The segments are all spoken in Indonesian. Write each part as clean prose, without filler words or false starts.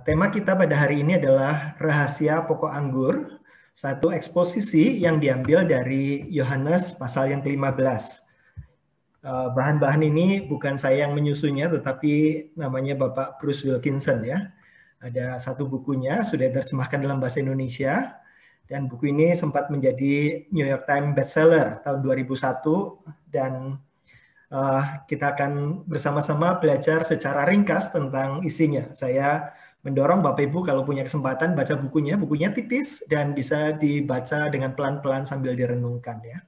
Tema kita pada hari ini adalah rahasia pokok anggur, satu eksposisi yang diambil dari Yohanes pasal yang ke-15. Bahan-bahan ini bukan saya yang menyusunnya, tetapi namanya Bapak Bruce Wilkinson ya. Ada satu bukunya, sudah diterjemahkan dalam bahasa Indonesia, dan buku ini sempat menjadi New York Times bestseller tahun 2001, dan kita akan bersama-sama belajar secara ringkas tentang isinya. Saya mendorong Bapak Ibu kalau punya kesempatan baca bukunya. Bukunya tipis dan bisa dibaca dengan pelan-pelan sambil direnungkan ya.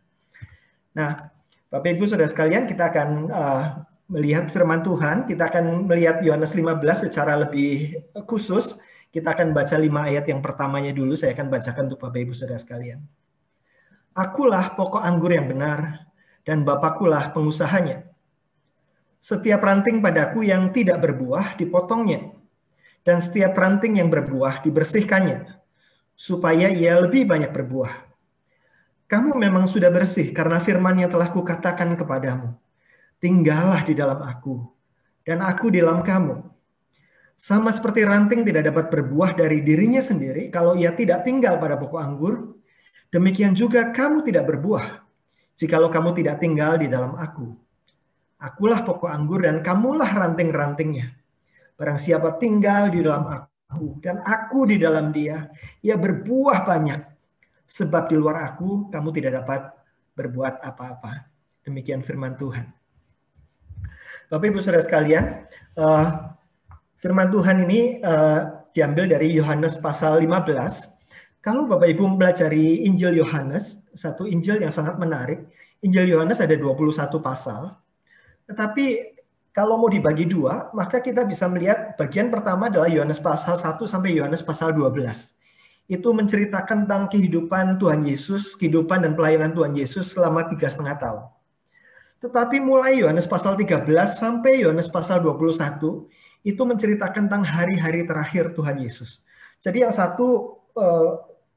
Nah, Bapak Ibu Saudara sekalian, kita akan melihat firman Tuhan. Kita akan melihat Yohanes 15 secara lebih khusus. Kita akan baca 5 ayat yang pertamanya dulu. Saya akan bacakan untuk Bapak Ibu Saudara sekalian. Akulah pokok anggur yang benar, dan Bapakkulah pengusahanya. Setiap ranting padaku yang tidak berbuah dipotongnya, dan setiap ranting yang berbuah dibersihkannya, supaya ia lebih banyak berbuah. Kamu memang sudah bersih karena firman yang telah kukatakan kepadamu. Tinggallah di dalam aku, dan aku di dalam kamu. Sama seperti ranting tidak dapat berbuah dari dirinya sendiri kalau ia tidak tinggal pada pokok anggur, demikian juga kamu tidak berbuah jikalau kamu tidak tinggal di dalam aku. Akulah pokok anggur dan kamulah ranting-rantingnya. Barang siapa tinggal di dalam aku dan aku di dalam dia, ia berbuah banyak. Sebab di luar aku kamu tidak dapat berbuat apa-apa. Demikian firman Tuhan. Bapak Ibu Saudara sekalian, firman Tuhan ini diambil dari Yohanes pasal 15. Kalau Bapak Ibu mempelajari Injil Yohanes, satu Injil yang sangat menarik. Injil Yohanes ada 21 pasal. Tetapi kalau mau dibagi dua, maka kita bisa melihat bagian pertama adalah Yohanes pasal 1 sampai Yohanes pasal 12. Itu menceritakan tentang kehidupan Tuhan Yesus, kehidupan dan pelayanan Tuhan Yesus selama 3,5 tahun. Tetapi mulai Yohanes pasal 13 sampai Yohanes pasal 21, itu menceritakan tentang hari-hari terakhir Tuhan Yesus. Jadi yang satu,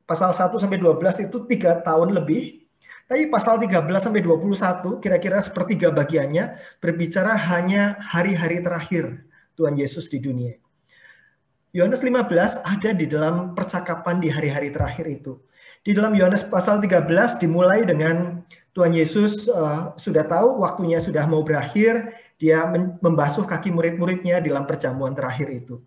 pasal 1 sampai 12 itu 3 tahun lebih. Tapi pasal 13 sampai 21 kira-kira sepertiga bagiannya berbicara hanya hari-hari terakhir Tuhan Yesus di dunia. Yohanes 15 ada di dalam percakapan di hari-hari terakhir itu. Di dalam Yohanes pasal 13 dimulai dengan Tuhan Yesus sudah tahu waktunya sudah mau berakhir, dia membasuh kaki murid-muridnya dalam perjamuan terakhir itu.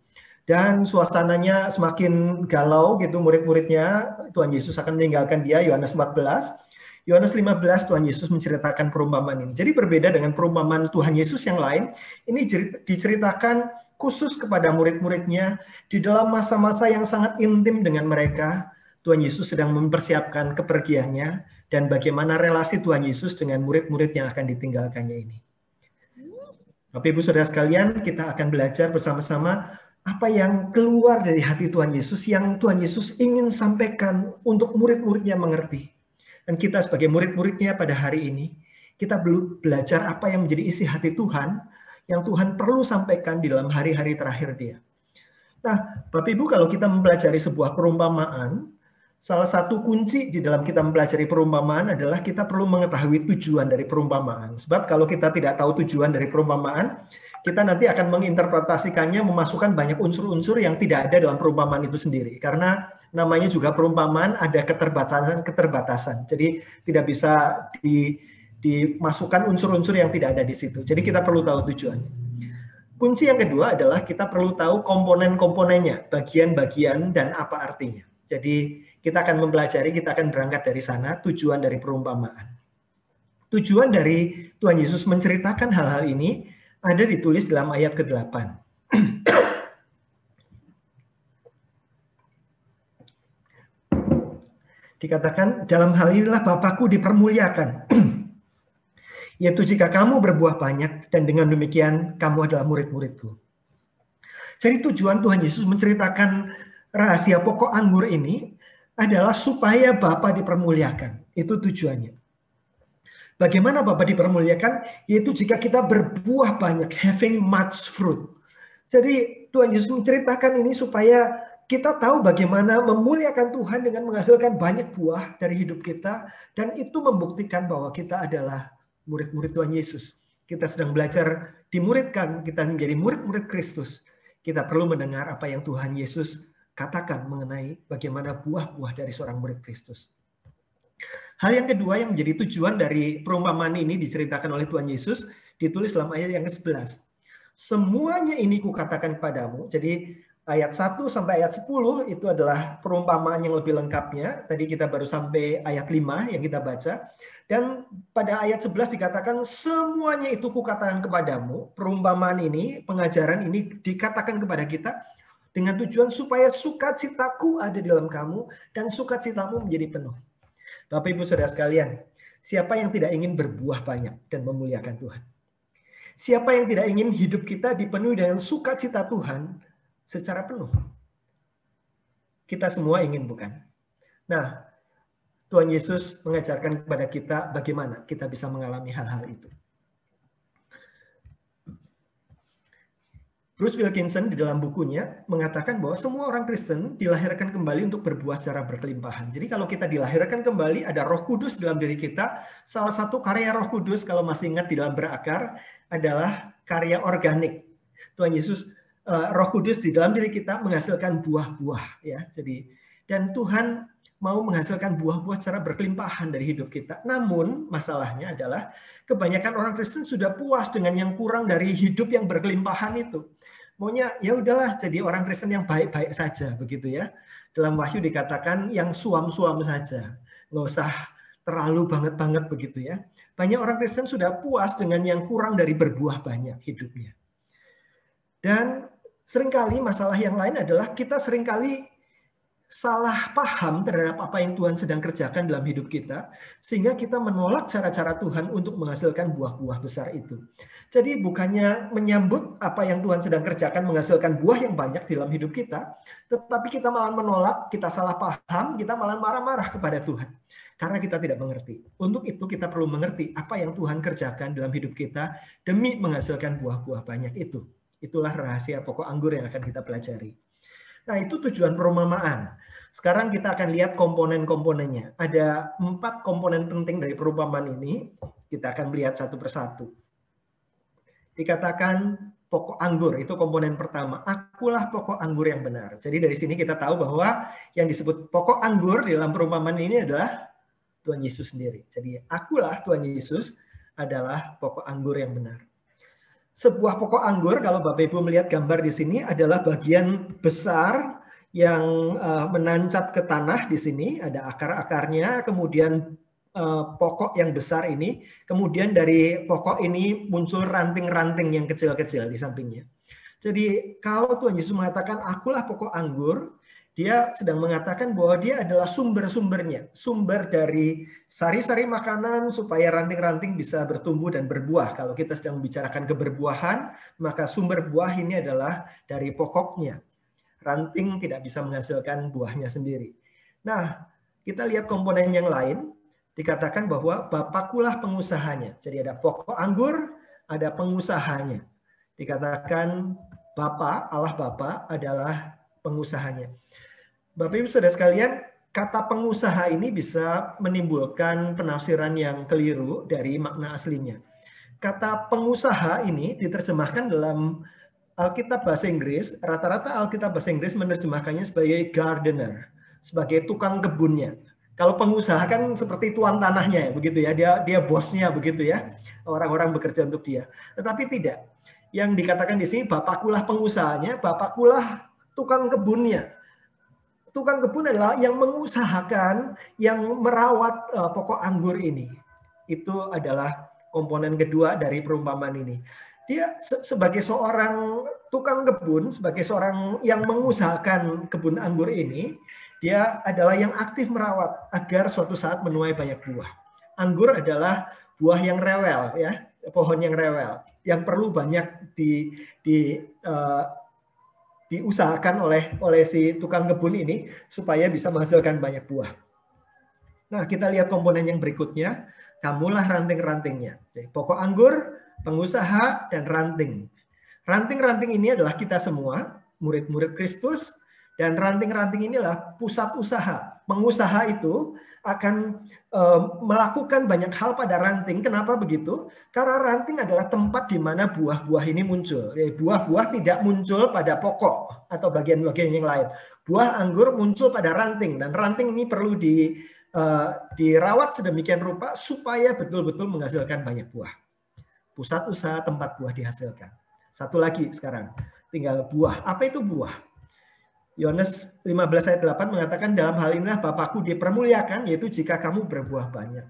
Dan suasananya semakin galau gitu, murid-muridnya, Tuhan Yesus akan meninggalkan dia, Yohanes 14. Yohanes 15 Tuhan Yesus menceritakan perumpamaan ini. Jadi berbeda dengan perumpamaan Tuhan Yesus yang lain, ini diceritakan khusus kepada murid-muridnya di dalam masa-masa yang sangat intim dengan mereka. Tuhan Yesus sedang mempersiapkan kepergiannya dan bagaimana relasi Tuhan Yesus dengan murid-murid yang akan ditinggalkannya ini. Bapak Ibu Saudara sekalian, kita akan belajar bersama-sama apa yang keluar dari hati Tuhan Yesus, yang Tuhan Yesus ingin sampaikan untuk murid-muridnya mengerti. Dan kita sebagai murid-muridnya pada hari ini, kita belum belajar apa yang menjadi isi hati Tuhan, yang Tuhan perlu sampaikan di dalam hari-hari terakhir dia. Nah, Bapak Ibu, kalau kita mempelajari sebuah perumpamaan, salah satu kunci di dalam kita mempelajari perumpamaan adalah kita perlu mengetahui tujuan dari perumpamaan. Sebab kalau kita tidak tahu tujuan dari perumpamaan, kita nanti akan menginterpretasikannya, memasukkan banyak unsur-unsur yang tidak ada dalam perumpamaan itu sendiri. Karena namanya juga perumpamaan, ada keterbatasan. Jadi tidak bisa dimasukkan unsur-unsur yang tidak ada di situ. Jadi kita perlu tahu tujuannya. Kunci yang kedua adalah kita perlu tahu komponen-komponennya, bagian-bagian dan apa artinya. Jadi kita akan mempelajari, kita akan berangkat dari sana, tujuan dari perumpamaan. Tujuan dari Tuhan Yesus menceritakan hal-hal ini ada ditulis dalam ayat ke-8. Dikatakan, dalam hal inilah Bapakku dipermuliakan, yaitu jika kamu berbuah banyak, dan dengan demikian kamu adalah murid-muridku. Jadi tujuan Tuhan Yesus menceritakan rahasia pokok anggur ini adalah supaya Bapa dipermuliakan. Itu tujuannya. Bagaimana Bapa dipermuliakan? Yaitu jika kita berbuah banyak, having much fruit. Jadi Tuhan Yesus menceritakan ini supaya kita tahu bagaimana memuliakan Tuhan dengan menghasilkan banyak buah dari hidup kita. Dan itu membuktikan bahwa kita adalah murid-murid Tuhan Yesus. Kita sedang belajar dimuridkan, kita menjadi murid-murid Kristus. Kita perlu mendengar apa yang Tuhan Yesus katakan mengenai bagaimana buah-buah dari seorang murid Kristus. Hal yang kedua yang menjadi tujuan dari perumpamaan ini diceritakan oleh Tuhan Yesus, ditulis dalam ayat yang ke-11. Semuanya ini kukatakan kepadamu. Jadi ayat 1 sampai ayat 10 itu adalah perumpamaan yang lebih lengkapnya. Tadi kita baru sampai ayat 5 yang kita baca. Dan pada ayat 11 dikatakan semuanya itu kukatakan kepadamu. Perumpamaan ini, pengajaran ini dikatakan kepada kita dengan tujuan supaya sukacitaku ada di dalam kamu dan sukacitamu menjadi penuh. Bapak Ibu Saudara sekalian, siapa yang tidak ingin berbuah banyak dan memuliakan Tuhan? Siapa yang tidak ingin hidup kita dipenuhi dengan sukacita Tuhan secara penuh? Kita semua ingin, bukan? Nah, Tuhan Yesus mengajarkan kepada kita bagaimana kita bisa mengalami hal-hal itu. Bruce Wilkinson di dalam bukunya mengatakan bahwa semua orang Kristen dilahirkan kembali untuk berbuah secara berkelimpahan. Jadi kalau kita dilahirkan kembali, ada Roh Kudus dalam diri kita. Salah satu karya Roh Kudus, kalau masih ingat di dalam berakar, adalah karya organik. Tuhan Yesus, Roh Kudus di dalam diri kita menghasilkan buah-buah, ya. Jadi, dan Tuhan mau menghasilkan buah-buah secara berkelimpahan dari hidup kita. Namun masalahnya adalah kebanyakan orang Kristen sudah puas dengan yang kurang dari hidup yang berkelimpahan itu. Maunya ya udahlah jadi orang Kristen yang baik-baik saja, begitu ya. Dalam Wahyu dikatakan yang suam-suam saja, nggak usah terlalu banget-banget begitu ya. Banyak orang Kristen sudah puas dengan yang kurang dari berbuah banyak hidupnya. Dan seringkali masalah yang lain adalah kita seringkali salah paham terhadap apa yang Tuhan sedang kerjakan dalam hidup kita, sehingga kita menolak cara-cara Tuhan untuk menghasilkan buah-buah besar itu. Jadi bukannya menyambut apa yang Tuhan sedang kerjakan menghasilkan buah yang banyak dalam hidup kita, tetapi kita malah menolak, kita salah paham, kita malah marah-marah kepada Tuhan. Karena kita tidak mengerti. Untuk itu kita perlu mengerti apa yang Tuhan kerjakan dalam hidup kita demi menghasilkan buah-buah banyak itu. Itulah rahasia pokok anggur yang akan kita pelajari. Nah, itu tujuan perumpamaan. Sekarang kita akan lihat komponen-komponennya. Ada 4 komponen penting dari perumpamaan ini. Kita akan melihat satu persatu. Dikatakan pokok anggur, itu komponen pertama. Akulah pokok anggur yang benar. Jadi dari sini kita tahu bahwa yang disebut pokok anggur di dalam perumpamaan ini adalah Tuhan Yesus sendiri. Jadi akulah Tuhan Yesus adalah pokok anggur yang benar. Sebuah pokok anggur, kalau Bapak Ibu melihat gambar di sini, adalah bagian besar yang menancap ke tanah di sini, ada akar-akarnya, kemudian pokok yang besar ini, kemudian dari pokok ini muncul ranting-ranting yang kecil-kecil di sampingnya. Jadi kalau Tuhan Yesus mengatakan, akulah pokok anggur, dia sedang mengatakan bahwa dia adalah sumber-sumbernya, sumber dari sari-sari makanan supaya ranting-ranting bisa bertumbuh dan berbuah. Kalau kita sedang membicarakan keberbuahan, maka sumber buah ini adalah dari pokoknya. Ranting tidak bisa menghasilkan buahnya sendiri. Nah, kita lihat komponen yang lain, dikatakan bahwa Bapakulah pengusahanya. Jadi ada pokok anggur, ada pengusahanya. Dikatakan Bapa, Allah Bapa adalah pengusahanya. Bapak Ibu Saudara sekalian, kata pengusaha ini bisa menimbulkan penafsiran yang keliru dari makna aslinya. Kata pengusaha ini diterjemahkan dalam Alkitab bahasa Inggris, rata-rata Alkitab bahasa Inggris menerjemahkannya sebagai gardener, sebagai tukang kebunnya. Kalau pengusaha kan seperti tuan tanahnya, begitu ya, dia bosnya begitu ya, orang-orang bekerja untuk dia. Tetapi tidak. Yang dikatakan di sini, Bapakulah pengusahanya, Bapakulah tukang kebunnya. Tukang kebun adalah yang mengusahakan, yang merawat pokok anggur ini. Itu adalah komponen kedua dari perumpamaan ini. Dia sebagai seorang tukang kebun, sebagai seorang yang mengusahakan kebun anggur ini, dia adalah yang aktif merawat agar suatu saat menuai banyak buah. Anggur adalah buah yang rewel, ya, pohon yang rewel, yang perlu banyak diusahakan oleh si tukang kebun ini supaya bisa menghasilkan banyak buah. Nah, kita lihat komponen yang berikutnya. Kamulah ranting-rantingnya. Jadi, pokok anggur, pengusaha, dan ranting. Ranting-ranting ini adalah kita semua, murid-murid Kristus, Dan ranting-ranting inilah pusat usaha. Pengusaha itu akan melakukan banyak hal pada ranting. Kenapa begitu? Karena ranting adalah tempat di mana buah-buah ini muncul. Buah-buah tidak muncul pada pokok atau bagian-bagian yang lain. Buah anggur muncul pada ranting, dan ranting ini perlu dirawat sedemikian rupa supaya betul-betul menghasilkan banyak buah. Pusat usaha, tempat buah dihasilkan. Satu lagi sekarang, tinggal buah. Apa itu buah? Yohanes 15 ayat 8 mengatakan, dalam hal inilah Bapakku dipermuliakan, yaitu jika kamu berbuah banyak.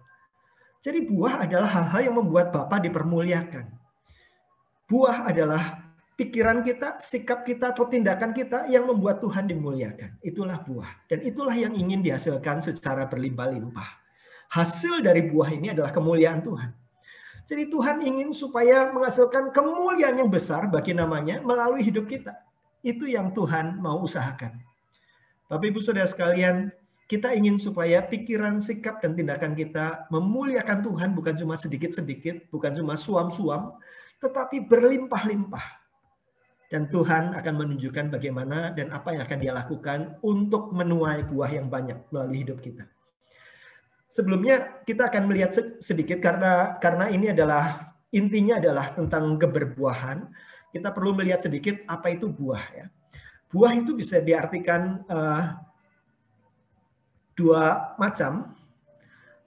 Jadi buah adalah hal-hal yang membuat Bapa dipermuliakan. Buah adalah pikiran kita, sikap kita, atau tindakan kita yang membuat Tuhan dimuliakan. Itulah buah. Dan itulah yang ingin dihasilkan secara berlimpah-limpah. Hasil dari buah ini adalah kemuliaan Tuhan. Jadi Tuhan ingin supaya menghasilkan kemuliaan yang besar bagi namanya melalui hidup kita. Itu yang Tuhan mau usahakan. Bapak Ibu Saudara sekalian, kita ingin supaya pikiran, sikap, dan tindakan kita memuliakan Tuhan bukan cuma sedikit-sedikit, bukan cuma suam-suam, tetapi berlimpah-limpah. Dan Tuhan akan menunjukkan bagaimana dan apa yang akan Dia lakukan untuk menuai buah yang banyak melalui hidup kita. Sebelumnya kita akan melihat sedikit karena ini adalah intinya adalah tentang keberbuahan. Kita perlu melihat sedikit apa itu buah ya. Buah itu bisa diartikan dua macam.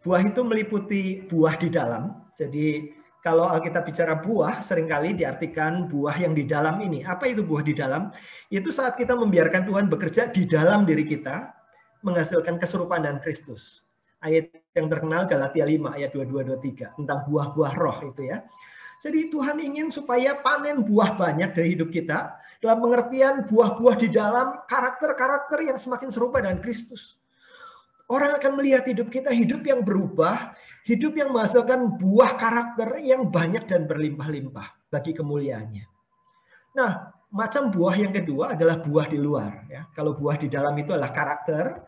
Buah itu meliputi buah di dalam. Jadi kalau Alkitab bicara buah, seringkali diartikan buah yang di dalam ini. Apa itu buah di dalam? Itu saat kita membiarkan Tuhan bekerja di dalam diri kita, menghasilkan keserupaan dengan Kristus. Ayat yang terkenal Galatia 5 ayat 22-23 tentang buah-buah roh itu ya. Jadi Tuhan ingin supaya panen buah banyak dari hidup kita dalam pengertian buah-buah di dalam karakter-karakter yang semakin serupa dengan Kristus. Orang akan melihat hidup kita hidup yang berubah, hidup yang menghasilkan buah karakter yang banyak dan berlimpah-limpah bagi kemuliaannya. Nah, macam buah yang kedua adalah buah di luar. Ya. Kalau buah di dalam itu adalah karakter,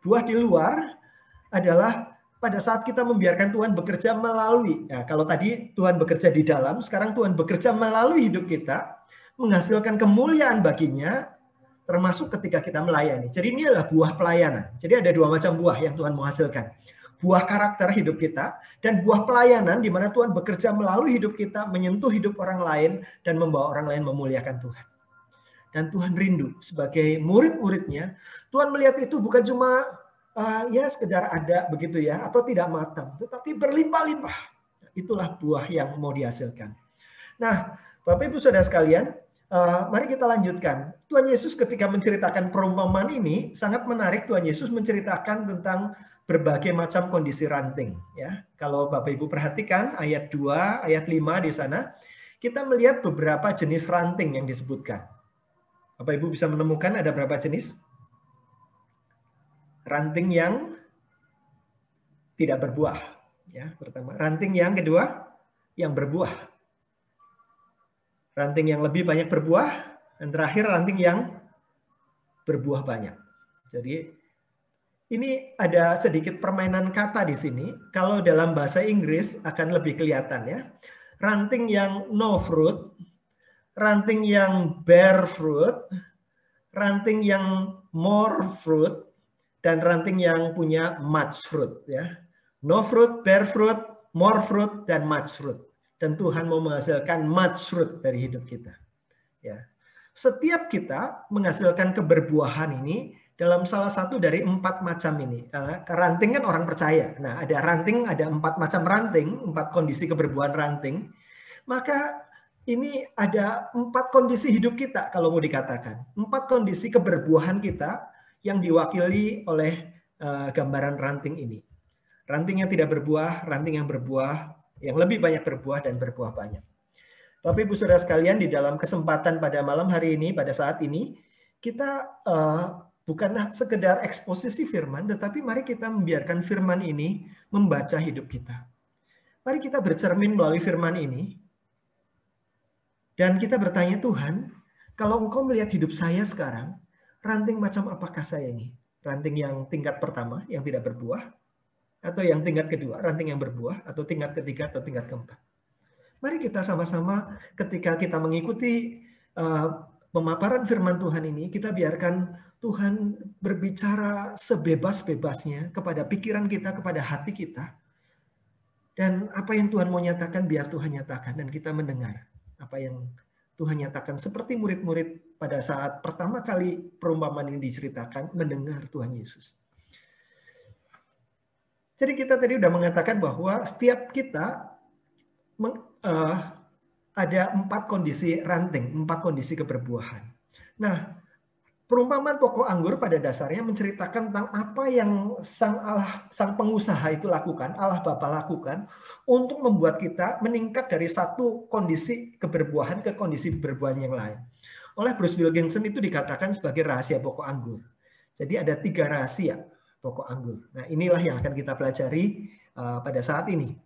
buah di luar adalah pada saat kita membiarkan Tuhan bekerja melalui, ya, kalau tadi Tuhan bekerja di dalam, sekarang Tuhan bekerja melalui hidup kita, menghasilkan kemuliaan baginya, termasuk ketika kita melayani. Jadi ini adalah buah pelayanan. Jadi ada dua macam buah yang Tuhan menghasilkan. Buah karakter hidup kita, dan buah pelayanan di mana Tuhan bekerja melalui hidup kita, menyentuh hidup orang lain, dan membawa orang lain memuliakan Tuhan. Dan Tuhan rindu sebagai murid-muridnya, Tuhan melihat itu bukan cuma ya sekedar ada begitu ya, atau tidak matang, tetapi berlimpah-limpah. Itulah buah yang mau dihasilkan. Nah, Bapak Ibu Saudara sekalian, mari kita lanjutkan. Tuhan Yesus ketika menceritakan perumpamaan ini sangat menarik. Tuhan Yesus menceritakan tentang berbagai macam kondisi ranting. Ya, kalau Bapak Ibu perhatikan ayat 2, ayat 5 di sana, kita melihat beberapa jenis ranting yang disebutkan. Bapak Ibu bisa menemukan ada berapa jenis? Ranting yang tidak berbuah, ya pertama. Ranting yang kedua, yang berbuah. Ranting yang lebih banyak berbuah, dan terakhir ranting yang berbuah banyak. Jadi ini ada sedikit permainan kata di sini. Kalau dalam bahasa Inggris akan lebih kelihatan ya. Ranting yang no fruit, ranting yang bear fruit, ranting yang more fruit, dan ranting yang punya much fruit ya. No fruit, bare fruit, more fruit, dan much fruit. Dan Tuhan mau menghasilkan much fruit dari hidup kita. Ya. Setiap kita menghasilkan keberbuahan ini dalam salah satu dari 4 macam ini. Karena ranting kan orang percaya. Nah, ada ranting, ada 4 macam ranting, 4 kondisi keberbuahan ranting. Maka ini ada 4 kondisi hidup kita kalau mau dikatakan. 4 kondisi keberbuahan kita yang diwakili oleh gambaran ranting ini. Ranting yang tidak berbuah, ranting yang berbuah, yang lebih banyak berbuah dan berbuah banyak. Bapak Ibu Saudara sekalian, di dalam kesempatan pada malam hari ini, pada saat ini, kita bukan sekedar eksposisi firman, tetapi mari kita membiarkan firman ini membaca hidup kita. Mari kita bercermin melalui firman ini, dan kita bertanya, Tuhan, kalau Engkau melihat hidup saya sekarang, ranting macam apakah saya ini? Ranting yang tingkat pertama, yang tidak berbuah, atau yang tingkat kedua, ranting yang berbuah, atau tingkat ketiga, atau tingkat keempat. Mari kita sama-sama ketika kita mengikuti pemaparan firman Tuhan ini, kita biarkan Tuhan berbicara sebebas-bebasnya kepada pikiran kita, kepada hati kita. Dan apa yang Tuhan mau nyatakan, biar Tuhan nyatakan. Dan kita mendengar apa yang Tuhan nyatakan. Seperti murid-murid pada saat pertama kali perumpamaan ini diceritakan, mendengar Tuhan Yesus. Jadi kita tadi udah mengatakan bahwa setiap kita ada 4 kondisi ranting, 4 kondisi keberbuahan. Nah, perumpamaan pokok anggur pada dasarnya menceritakan tentang apa yang sang pengusaha itu lakukan, Allah Bapa lakukan untuk membuat kita meningkat dari satu kondisi keberbuahan ke kondisi keberbuahan yang lain. Oleh Bruce Wilkinson itu dikatakan sebagai rahasia pokok anggur. Jadi ada 3 rahasia pokok anggur. Nah, inilah yang akan kita pelajari pada saat ini.